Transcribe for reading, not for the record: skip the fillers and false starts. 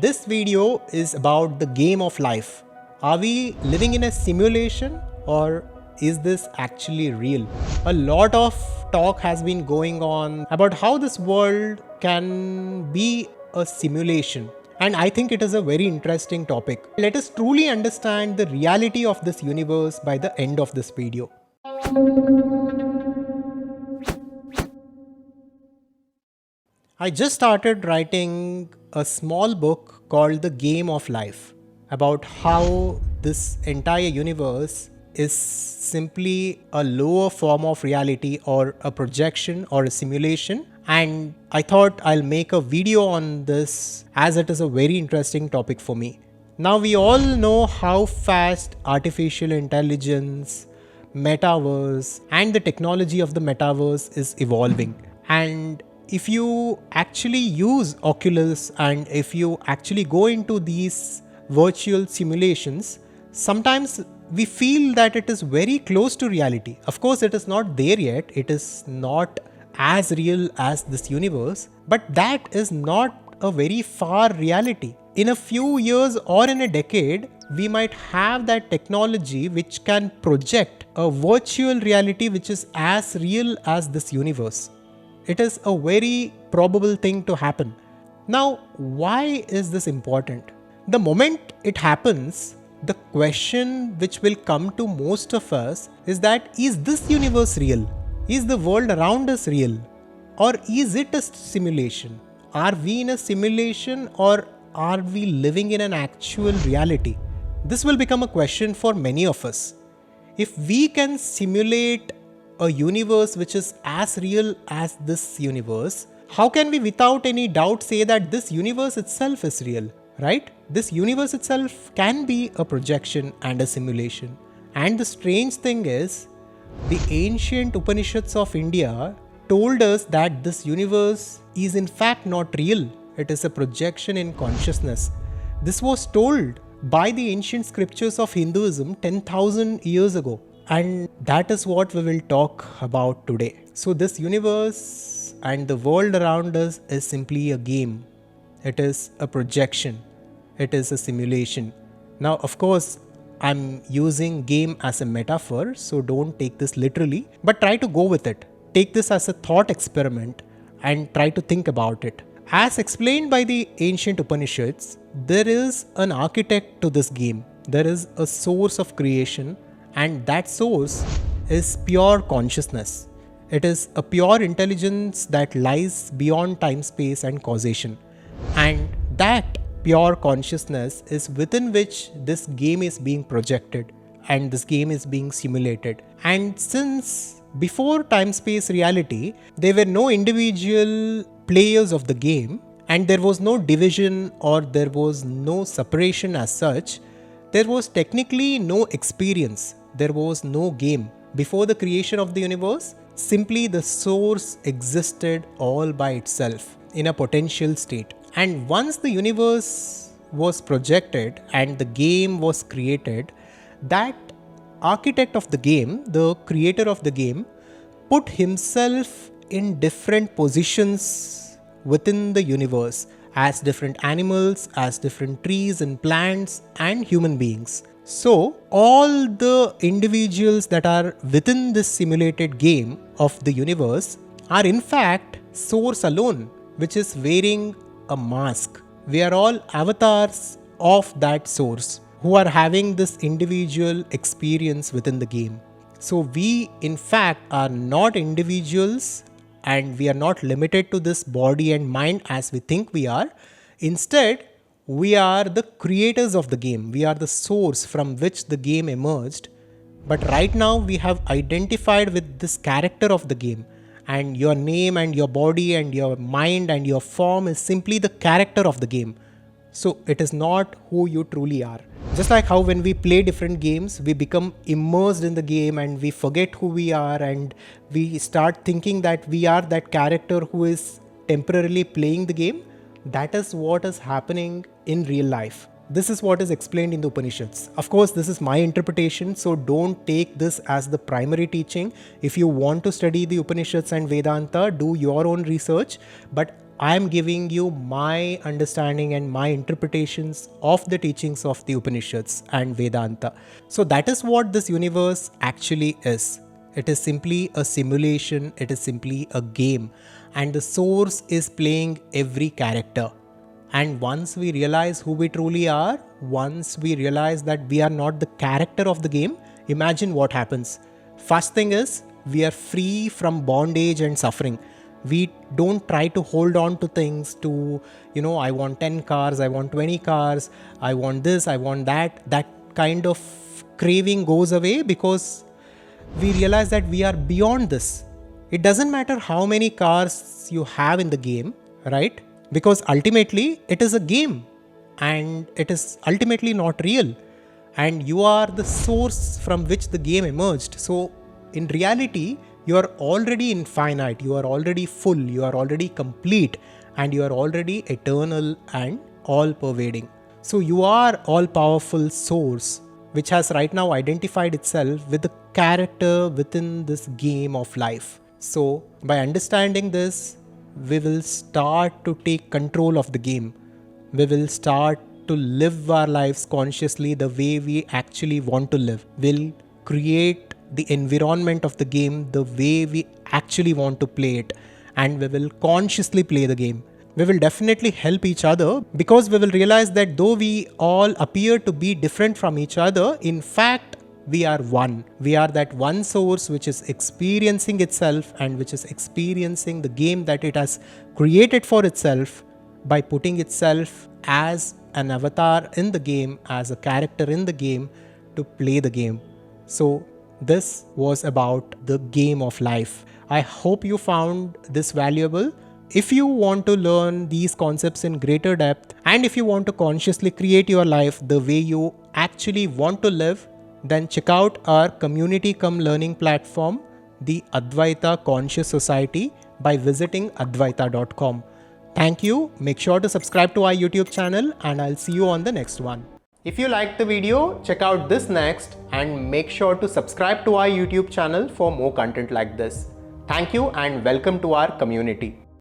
and this video is about the game of life. Are we living in a simulation or is this actually real? A lot of talk has been going on about how this world can be a simulation. And I think it is a very interesting topic. Let us truly understand the reality of this universe by the end of this video. I just started writing a small book called The Game of Life about how this entire universe is simply a lower form of reality or a projection or a simulation. And I thought I'll make a video on this as it is a very interesting topic for me. Now we all know how fast artificial intelligence, metaverse, and the technology of the metaverse is evolving. And if you actually use Oculus and if you actually go into these virtual simulations, sometimes we feel that it is very close to reality. Of course, it is not there yet. It is not as real as this universe, but that is not a very far reality. In a few years or in a decade, we might have that technology which can project a virtual reality which is as real as this universe. It is a very probable thing to happen. Now, why is this important? The moment it happens, the question which will come to most of us is that, is this universe real? Is the world around us real? Or is it a simulation? Are we in a simulation or are we living in an actual reality? This will become a question for many of us. If we can simulate a universe which is as real as this universe, how can we without any doubt say that this universe itself is real, right? This universe itself can be a projection and a simulation. And the strange thing is, the ancient Upanishads of India told us that this universe is in fact not real. It is a projection in consciousness. This was told by the ancient scriptures of Hinduism 10,000 years ago. And that is what we will talk about today. So this universe and the world around us is simply a game. It is a projection. It is a simulation. Now, of course, I'm using game as a metaphor, so don't take this literally, but try to go with it. Take this as a thought experiment and try to think about it. As explained by the ancient Upanishads, there is an architect to this game. There is a source of creation. And that source is pure consciousness. It is a pure intelligence that lies beyond time, space, and causation. And that pure consciousness is within which this game is being projected and this game is being simulated. And since before time, space, reality, there were no individual players of the game and there was no division or there was no separation as such, there was technically no experience. There was no game. Before the creation of the universe, simply the source existed all by itself in a potential state. And once the universe was projected and the game was created, that architect of the game, the creator of the game, put himself in different positions within the universe as different animals, as different trees and plants and human beings. So all the individuals that are within this simulated game of the universe are in fact source alone, which is wearing a mask. We are all avatars of that source who are having this individual experience within the game. So we in fact are not individuals and we are not limited to this body and mind as we think we are. Instead, we are the creators of the game. We are the source from which the game emerged. But right now we have identified with this character of the game. And your name and your body and your mind and your form is simply the character of the game. So it is not who you truly are. Just like how when we play different games, we become immersed in the game and we forget who we are and we start thinking that we are that character who is temporarily playing the game. That is what is happening in real life. This is what is explained in the Upanishads. Of course, this is my interpretation, so don't take this as the primary teaching. If you want to study the Upanishads and Vedanta, do your own research. But I am giving you my understanding and my interpretations of the teachings of the Upanishads and Vedanta. So that is what this universe actually is. It is simply a simulation, it is simply a game, and the source is playing every character. And once we realize who we truly are, once we realize that we are not the character of the game, imagine what happens. First thing is, we are free from bondage and suffering. We don't try to hold on to things to, I want 10 cars, I want 20 cars, I want this, I want that. That kind of craving goes away because we realize that we are beyond this. It doesn't matter how many cars you have in the game, right? Because ultimately it is a game and it is ultimately not real. And you are the source from which the game emerged. So in reality, you are already infinite, you are already full, you are already complete, and you are already eternal and all pervading. So you are all powerful source which has right now identified itself with the character within this game of life. So by understanding this, we will start to take control of the game. We will start to live our lives consciously the way we actually want to live. We'll create the environment of the game the way we actually want to play it, and we will consciously play the game. We will definitely help each other because we will realize that though we all appear to be different from each other, in fact, we are one. We are that one source which is experiencing itself and which is experiencing the game that it has created for itself by putting itself as an avatar in the game, as a character in the game to play the game. So this was about the game of life. I hope you found this valuable. If you want to learn these concepts in greater depth, and if you want to consciously create your life the way you actually want to live, then check out our community cum learning platform, the Adhvaitha Conscious Society, by visiting adhvaitha.com. Thank you. Make sure to subscribe to our YouTube channel, and I'll see you on the next one. If you liked the video, check out this next and make sure to subscribe to our YouTube channel for more content like this. Thank you and welcome to our community.